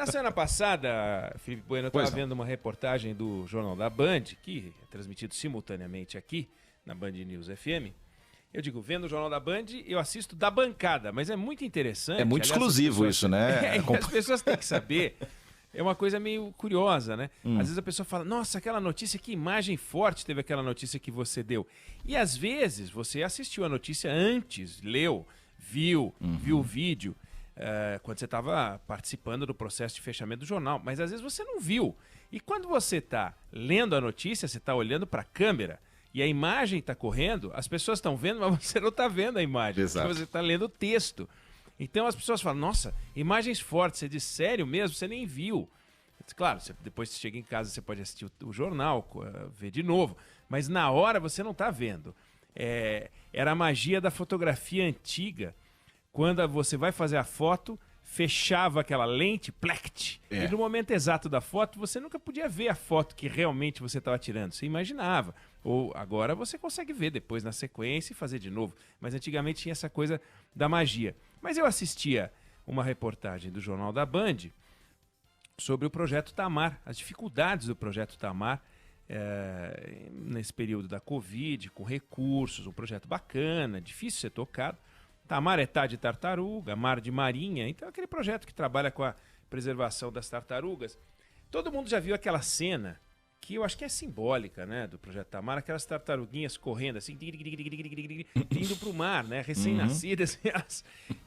Na semana passada, Felipe Bueno, eu estava vendo uma reportagem do Jornal da Band, que é transmitido simultaneamente aqui na Band News FM. Eu digo, vendo o Jornal da Band, eu assisto da bancada, mas é muito interessante. É muito exclusivo isso, né? As pessoas têm que saber. É uma coisa meio curiosa, né? Às vezes a pessoa fala, nossa, aquela notícia, que imagem forte teve aquela notícia que você deu. E às vezes você assistiu a notícia antes, leu, viu o vídeo, quando você estava participando do processo de fechamento do jornal. Mas às vezes você não viu. E quando você está lendo a notícia, você está olhando para a câmera e a imagem está correndo, as pessoas estão vendo, mas você não está vendo a imagem. Exato. Porque você está lendo o texto. Então as pessoas falam, nossa, imagens fortes, você diz, sério mesmo? Você nem viu. Claro, depois você chega em casa, você pode assistir o jornal, ver de novo, mas na hora você não está vendo. Era a magia da fotografia antiga, quando você vai fazer a foto, fechava aquela lente, plect, e no momento exato da foto, você nunca podia ver a foto que realmente você estava tirando, você imaginava. Ou agora você consegue ver depois na sequência e fazer de novo, mas antigamente tinha essa coisa da magia. Mas eu assistia uma reportagem do Jornal da Band sobre o Projeto Tamar, as dificuldades do Projeto Tamar nesse período da Covid, com recursos, um projeto bacana, difícil ser tocado. Tamar é Tá de tartaruga, Mar de marinha, então aquele projeto que trabalha com a preservação das tartarugas. Todo mundo já viu aquela cena que eu acho que é simbólica, né, do Projeto Tamar, aquelas tartaruguinhas correndo assim, indo para o mar, né, recém-nascidas,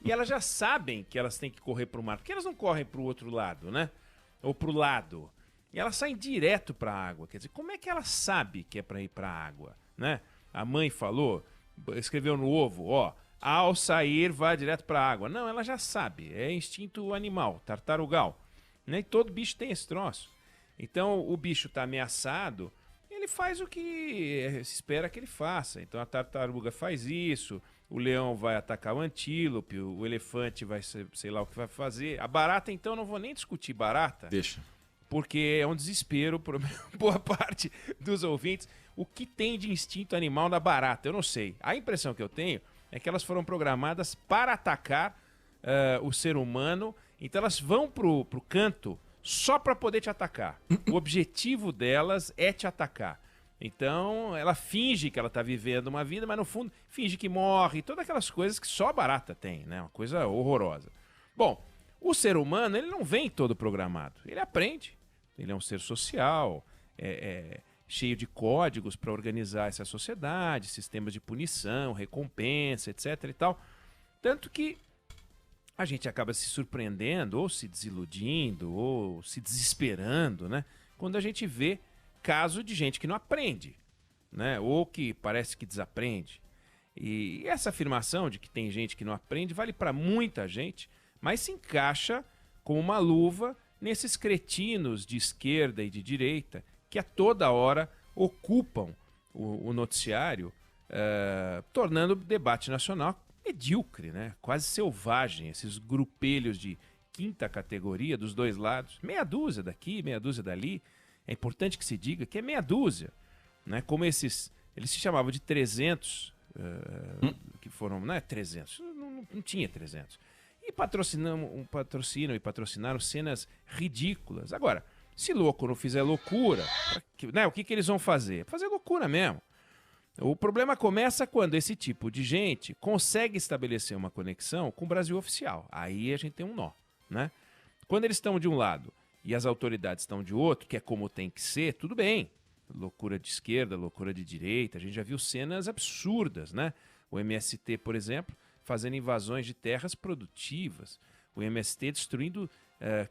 e elas já sabem que elas têm que correr para o mar, porque elas não correm para o outro lado, né, ou para o lado, e elas saem direto para a água. Quer dizer, como é que ela sabe que é para ir para a água, né? A mãe falou, escreveu no ovo, ó, ao sair vá direto para a água. Não, ela já sabe, é instinto animal, tartarugal, né? E todo bicho tem esse troço. Então o bicho está ameaçado, ele faz o que se espera que ele faça. Então a tartaruga faz isso, o leão vai atacar o antílope, o elefante vai, sei lá o que vai fazer. A barata, então, não vou nem discutir barata. Deixa. Porque é um desespero para boa parte dos ouvintes. O que tem de instinto animal na barata? Eu não sei. A impressão que eu tenho é que elas foram programadas para atacar o ser humano. Então elas vão pro canto só para poder te atacar. O objetivo delas é te atacar. Então ela finge que ela está vivendo uma vida, mas no fundo finge que morre. Todas aquelas coisas que só a barata tem, né? Uma coisa horrorosa. Bom, o ser humano, ele não vem todo programado. Ele aprende. Ele é um ser social, cheio de códigos para organizar essa sociedade, sistemas de punição, recompensa, etc. e tal. Tanto que a gente acaba se surpreendendo, ou se desiludindo, ou se desesperando, né? Quando a gente vê caso de gente que não aprende, né? Ou que parece que desaprende. E essa afirmação de que tem gente que não aprende vale para muita gente, mas se encaixa como uma luva nesses cretinos de esquerda e de direita que a toda hora ocupam o noticiário, tornando o debate nacional medíocre, né? Quase selvagem, esses grupelhos de quinta categoria dos dois lados, meia dúzia daqui, meia dúzia dali. É importante que se diga que é meia dúzia, né? Como eles se chamavam de 300, que foram, não é 300, não tinha 300. E patrocinaram cenas ridículas. Agora, se louco não fizer loucura, né, o que eles vão fazer? Fazer loucura mesmo. O problema começa quando esse tipo de gente consegue estabelecer uma conexão com o Brasil oficial. Aí a gente tem um nó, né? Quando eles estão de um lado e as autoridades estão de outro, que é como tem que ser, tudo bem. Loucura de esquerda, loucura de direita. A gente já viu cenas absurdas, né? O MST, por exemplo, fazendo invasões de terras produtivas. O MST destruindo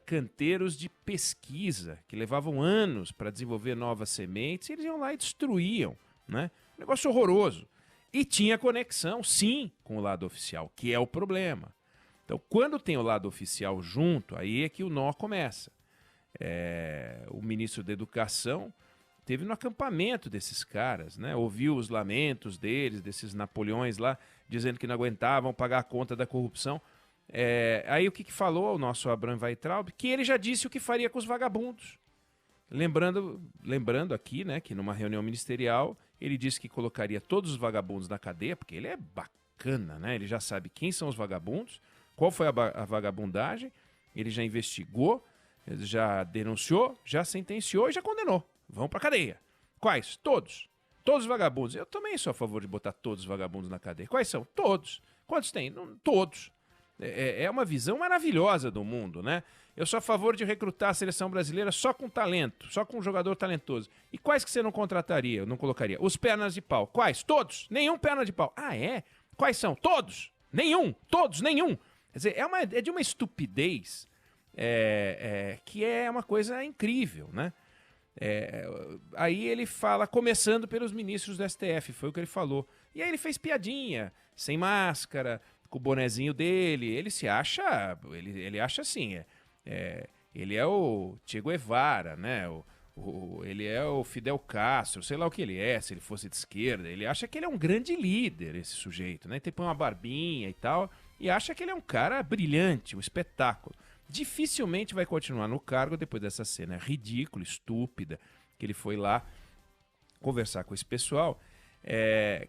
canteiros de pesquisa que levavam anos para desenvolver novas sementes, e eles iam lá e destruíam, né? Um negócio horroroso. E tinha conexão, sim, com o lado oficial, que é o problema. Então, quando tem o lado oficial junto, aí é que o nó começa. O ministro da Educação teve no acampamento desses caras, né? Ouviu os lamentos deles, desses Napoleões lá, dizendo que não aguentavam pagar a conta da corrupção. Aí o que falou o nosso Abraham Weintraub? Que ele já disse o que faria com os vagabundos. Lembrando aqui, né, que numa reunião ministerial ele disse que colocaria todos os vagabundos na cadeia, porque ele é bacana, né? Ele já sabe quem são os vagabundos, qual foi a vagabundagem, ele já investigou, Ele já denunciou, já sentenciou e já condenou. Vão pra cadeia. Quais? Todos. Todos os vagabundos. Eu também sou a favor de botar todos os vagabundos na cadeia. Quais são? Todos. Quantos tem? Não, todos. É uma visão maravilhosa do mundo, né? Eu sou a favor de recrutar a seleção brasileira só com talento, só com um jogador talentoso. E quais que você não contrataria, não colocaria? Os pernas de pau. Quais? Todos. Nenhum perna de pau. Ah, é? Quais são? Todos. Nenhum. Todos. Nenhum. Quer dizer, é de uma estupidez que é uma coisa incrível, né? Aí ele fala, começando pelos ministros do STF, foi o que ele falou. E aí ele fez piadinha, sem máscara, com o bonezinho dele. Ele se acha, ele acha assim, ele é o Che Guevara, né? Ele é o Fidel Castro, sei lá o que ele é, se ele fosse de esquerda. Ele acha que ele é um grande líder, esse sujeito, né? Tem põe uma barbinha e tal, e acha que ele é um cara brilhante, um espetáculo. Dificilmente vai continuar no cargo depois dessa cena ridícula, estúpida, que ele foi lá conversar com esse pessoal,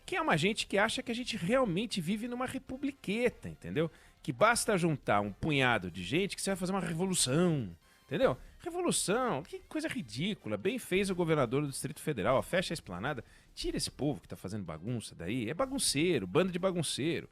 que é uma gente que acha que a gente realmente vive numa republiqueta, entendeu? Que basta juntar um punhado de gente que você vai fazer uma revolução, entendeu? Revolução, que coisa ridícula. Bem fez o governador do Distrito Federal, fecha a esplanada, tira esse povo que tá fazendo bagunça daí, é bagunceiro, bando de bagunceiro.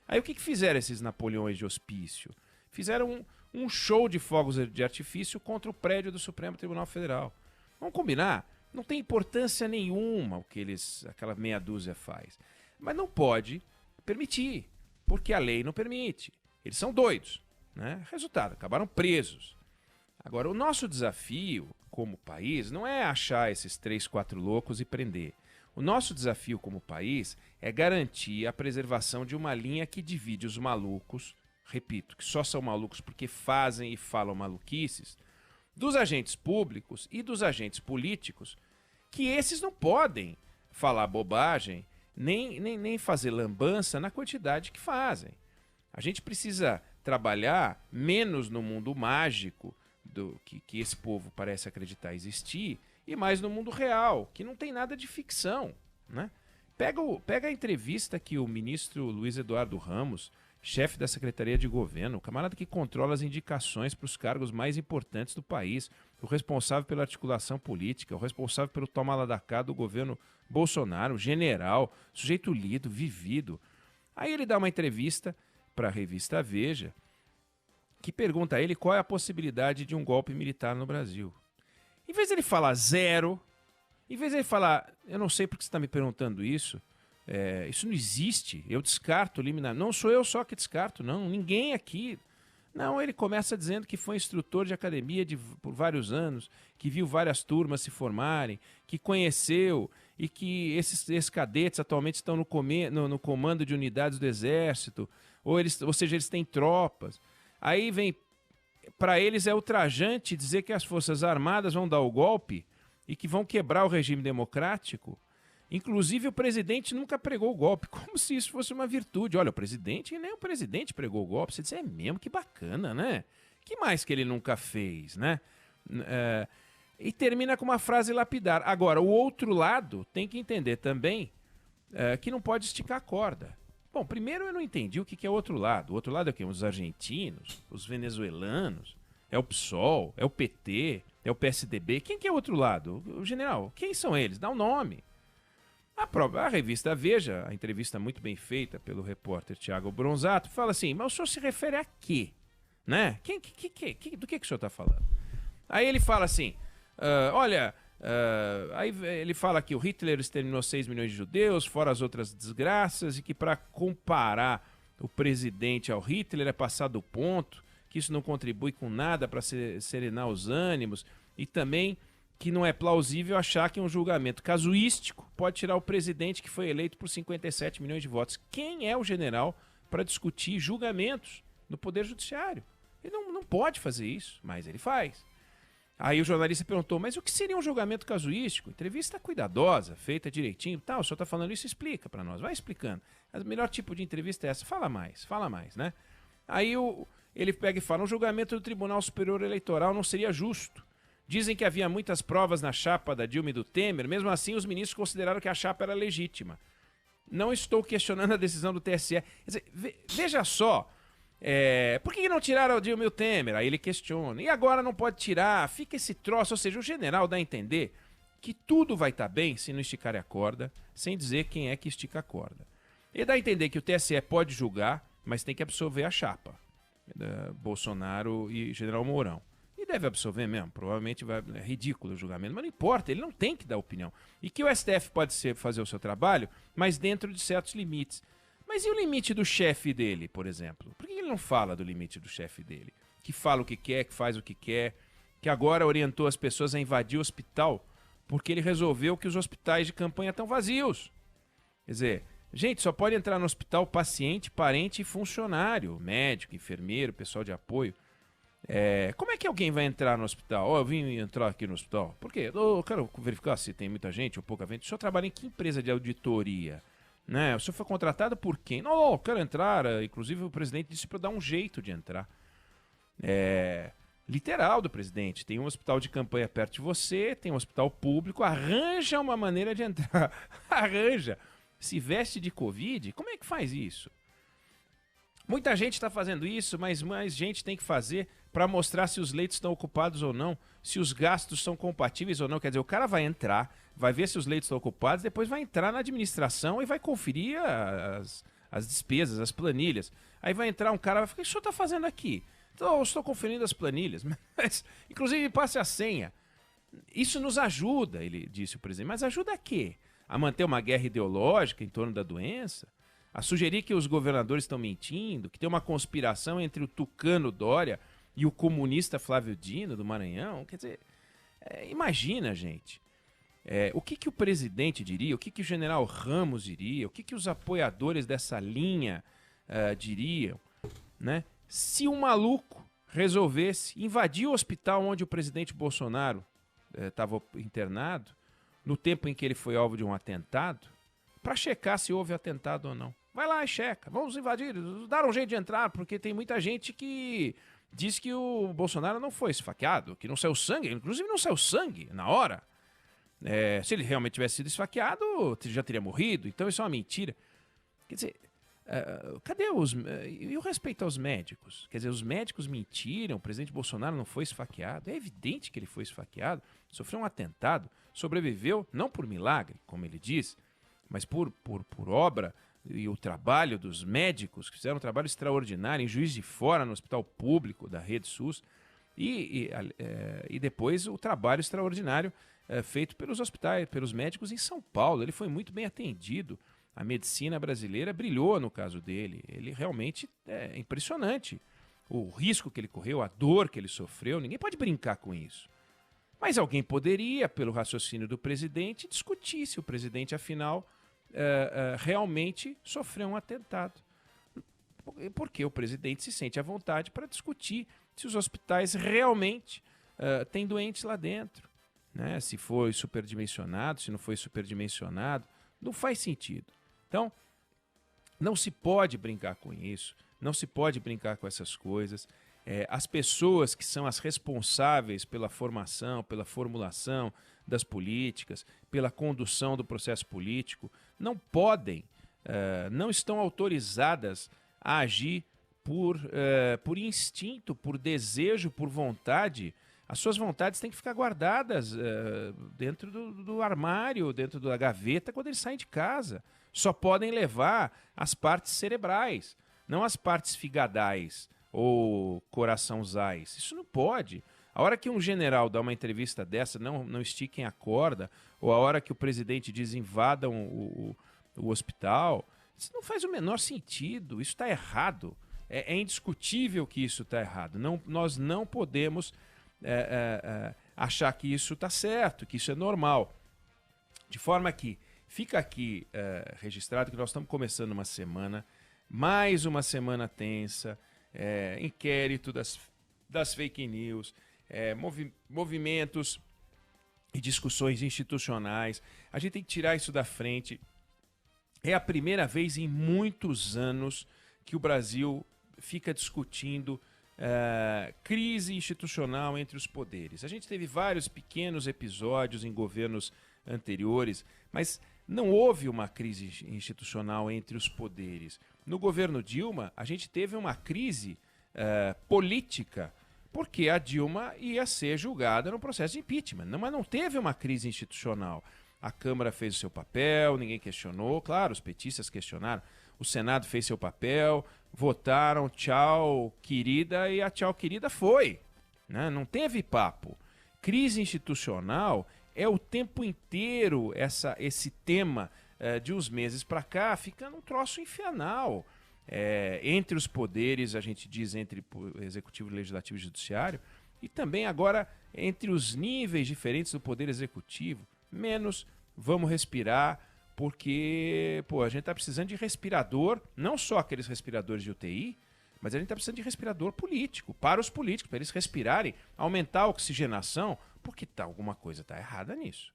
Aí o que fizeram esses Napoleões de hospício? Fizeram um show de fogos de artifício contra o prédio do Supremo Tribunal Federal. Vamos combinar? Não tem importância nenhuma o que aquela meia dúzia faz. Mas não pode permitir, porque a lei não permite. Eles são doidos, né? Resultado, acabaram presos. Agora, o nosso desafio como país não é achar esses 3, 4 loucos e prender. O nosso desafio como país é garantir a preservação de uma linha que divide os malucos, repito, que só são malucos porque fazem e falam maluquices, dos agentes públicos e dos agentes políticos, que esses não podem falar bobagem, nem fazer lambança na quantidade que fazem. A gente precisa trabalhar menos no mundo mágico que esse povo parece acreditar existir e mais no mundo real, que não tem nada de ficção, né? Pega a entrevista que o ministro Luiz Eduardo Ramos, chefe da Secretaria de Governo, o camarada que controla as indicações para os cargos mais importantes do país, o responsável pela articulação política, o responsável pelo toma lá da cá do governo Bolsonaro, general, sujeito lido, vivido. Aí ele dá uma entrevista para a revista Veja, que pergunta a ele qual é a possibilidade de um golpe militar no Brasil. Em vez de ele falar zero, em vez de ele falar, eu não sei porque você está me perguntando isso, isso não existe, eu descarto liminar. Não sou eu só que descarto, não, ninguém aqui. Não, ele começa dizendo que foi instrutor de academia por vários anos, que viu várias turmas se formarem, que conheceu e que esses cadetes atualmente estão no comando de unidades do Exército, ou seja, eles têm tropas. Aí vem, para eles é ultrajante dizer que as Forças Armadas vão dar o golpe e que vão quebrar o regime democrático. Inclusive, o presidente nunca pregou o golpe, como se isso fosse uma virtude. Olha, nem o presidente pregou o golpe. Você diz, é mesmo, que bacana, né? Que mais que ele nunca fez, né? E termina com uma frase lapidar. Agora, o outro lado tem que entender também que não pode esticar a corda. Bom, primeiro eu não entendi o que é o outro lado. O outro lado é o quê? Os argentinos, os venezuelanos, é o PSOL, é o PT, é o PSDB. Quem que é o outro lado? O general, quem são eles? Dá um nome. A revista Veja, a entrevista muito bem feita pelo repórter Tiago Bronzato, fala assim, mas o senhor se refere a quê? Né? Do que o senhor está falando? Aí ele fala assim, aí ele fala que o Hitler exterminou 6 milhões de judeus, fora as outras desgraças, e que para comparar o presidente ao Hitler é passar do ponto, que isso não contribui com nada para serenar os ânimos, e também que não é plausível achar que um julgamento casuístico pode tirar o presidente que foi eleito por 57 milhões de votos. Quem é o general para discutir julgamentos no Poder Judiciário? Ele não pode fazer isso, mas ele faz. Aí o jornalista perguntou, mas o que seria um julgamento casuístico? Entrevista cuidadosa, feita direitinho. Tá, o senhor está falando isso, explica para nós, vai explicando. O melhor tipo de entrevista é essa, fala mais, né? Aí ele pega e fala, um julgamento do Tribunal Superior Eleitoral não seria justo. Dizem que havia muitas provas na chapa da Dilma e do Temer, mesmo assim os ministros consideraram que a chapa era legítima. Não estou questionando a decisão do TSE. Quer dizer, veja só, Por que não tiraram o Dilma e o Temer? Aí ele questiona. E agora não pode tirar, fica esse troço. Ou seja, o general dá a entender que tudo vai estar bem se não esticarem a corda, sem dizer quem é que estica a corda. Ele dá a entender que o TSE pode julgar, mas tem que absolver a chapa. Bolsonaro e General Mourão. E deve absolver mesmo, provavelmente é ridículo o julgamento, mas não importa, ele não tem que dar opinião. E que o STF pode fazer o seu trabalho, mas dentro de certos limites. Mas e o limite do chefe dele, por exemplo? Por que ele não fala do limite do chefe dele? Que fala o que quer, que faz o que quer, que agora orientou as pessoas a invadir o hospital porque ele resolveu que os hospitais de campanha estão vazios. Quer dizer, gente, só pode entrar no hospital paciente, parente e funcionário, médico, enfermeiro, pessoal de apoio. Como é que alguém vai entrar no hospital? Eu vim entrar aqui no hospital. Por quê? Eu quero verificar se tem muita gente ou pouca gente. O senhor trabalha em que empresa de auditoria? Né? O senhor foi contratado por quem? Não, eu quero entrar. Inclusive o presidente disse para eu dar um jeito de entrar. Literal do presidente. Tem um hospital de campanha perto de você, tem um hospital público, arranja uma maneira de entrar. Arranja. Se veste de Covid, como é que faz isso? Muita gente está fazendo isso, mas mais gente tem que fazer para mostrar se os leitos estão ocupados ou não, se os gastos são compatíveis ou não. Quer dizer, o cara vai entrar, vai ver se os leitos estão ocupados, depois vai entrar na administração e vai conferir as despesas, as planilhas. Aí vai entrar um cara e vai falar: o que o senhor está fazendo aqui? Então, eu estou conferindo as planilhas, mas, inclusive passe a senha. Isso nos ajuda, ele disse o presidente, mas ajuda a quê? A manter uma guerra ideológica em torno da doença? A sugerir que os governadores estão mentindo, que tem uma conspiração entre o tucano Dória e o comunista Flávio Dino do Maranhão? Quer dizer, imagina, gente. O que o presidente diria, o que o general Ramos diria, o que os apoiadores dessa linha diriam, né? Se um maluco resolvesse invadir o hospital onde o presidente Bolsonaro estava internado, no tempo em que ele foi alvo de um atentado, para checar se houve atentado ou não. Vai lá e checa. Vamos invadir, dar um jeito de entrar, porque tem muita gente que diz que o Bolsonaro não foi esfaqueado, que não saiu sangue, inclusive não saiu sangue na hora. Se ele realmente tivesse sido esfaqueado, já teria morrido, então isso é uma mentira. Quer dizer, cadê e o respeito aos médicos? Quer dizer, os médicos mentiram, o presidente Bolsonaro não foi esfaqueado. É evidente que ele foi esfaqueado, sofreu um atentado, sobreviveu, não por milagre, como ele diz, mas por obra e o trabalho dos médicos, que fizeram um trabalho extraordinário em Juiz de Fora, no hospital público da Rede SUS, e depois o trabalho extraordinário feito pelos hospitais, pelos médicos em São Paulo. Ele foi muito bem atendido. A medicina brasileira brilhou no caso dele. Ele realmente é impressionante. O risco que ele correu, a dor que ele sofreu, ninguém pode brincar com isso. Mas alguém poderia, pelo raciocínio do presidente, discutir se o presidente, afinal, realmente sofreu um atentado. Porque o presidente se sente à vontade para discutir se os hospitais realmente têm doentes lá dentro. Né? Se foi superdimensionado, se não foi superdimensionado. Não faz sentido. Então, não se pode brincar com isso, não se pode brincar com essas coisas. As pessoas que são as responsáveis pela formação, pela formulação das políticas, pela condução do processo político, não podem, não estão autorizadas a agir por instinto, por desejo, por vontade. As suas vontades têm que ficar guardadas dentro do armário, dentro da gaveta, quando eles saem de casa. Só podem levar as partes cerebrais, não as partes figadais ou coraçãozais. Isso não pode. A hora que um general dá uma entrevista dessa, não estiquem a corda, ou a hora que o presidente diz invadam o hospital, isso não faz o menor sentido, isso está errado. É indiscutível que isso está errado. Nós não podemos achar que isso está certo, que isso é normal. De forma que fica aqui registrado que nós estamos começando uma semana, mais uma semana tensa, inquérito das fake news, movimentos e discussões institucionais. A gente tem que tirar isso da frente. É a primeira vez em muitos anos que o Brasil fica discutindo crise institucional entre os poderes. A gente teve vários pequenos episódios em governos anteriores, mas não houve uma crise institucional entre os poderes. No governo Dilma, a gente teve uma crise política, porque a Dilma ia ser julgada no processo de impeachment. Mas não teve uma crise institucional. A Câmara fez o seu papel, ninguém questionou. Claro, os petistas questionaram. O Senado fez seu papel, votaram, tchau, querida, e a tchau, querida foi. Né? Não teve papo. Crise institucional é o tempo inteiro esse tema de uns meses para cá, ficando um troço infernal. Entre os poderes, a gente diz entre executivo, legislativo e judiciário, e também agora entre os níveis diferentes do poder executivo. Menos vamos respirar, porque a gente está precisando de respirador, não só aqueles respiradores de UTI, mas a gente está precisando de respirador político, para os políticos, para eles respirarem, aumentar a oxigenação, porque alguma coisa está errada nisso.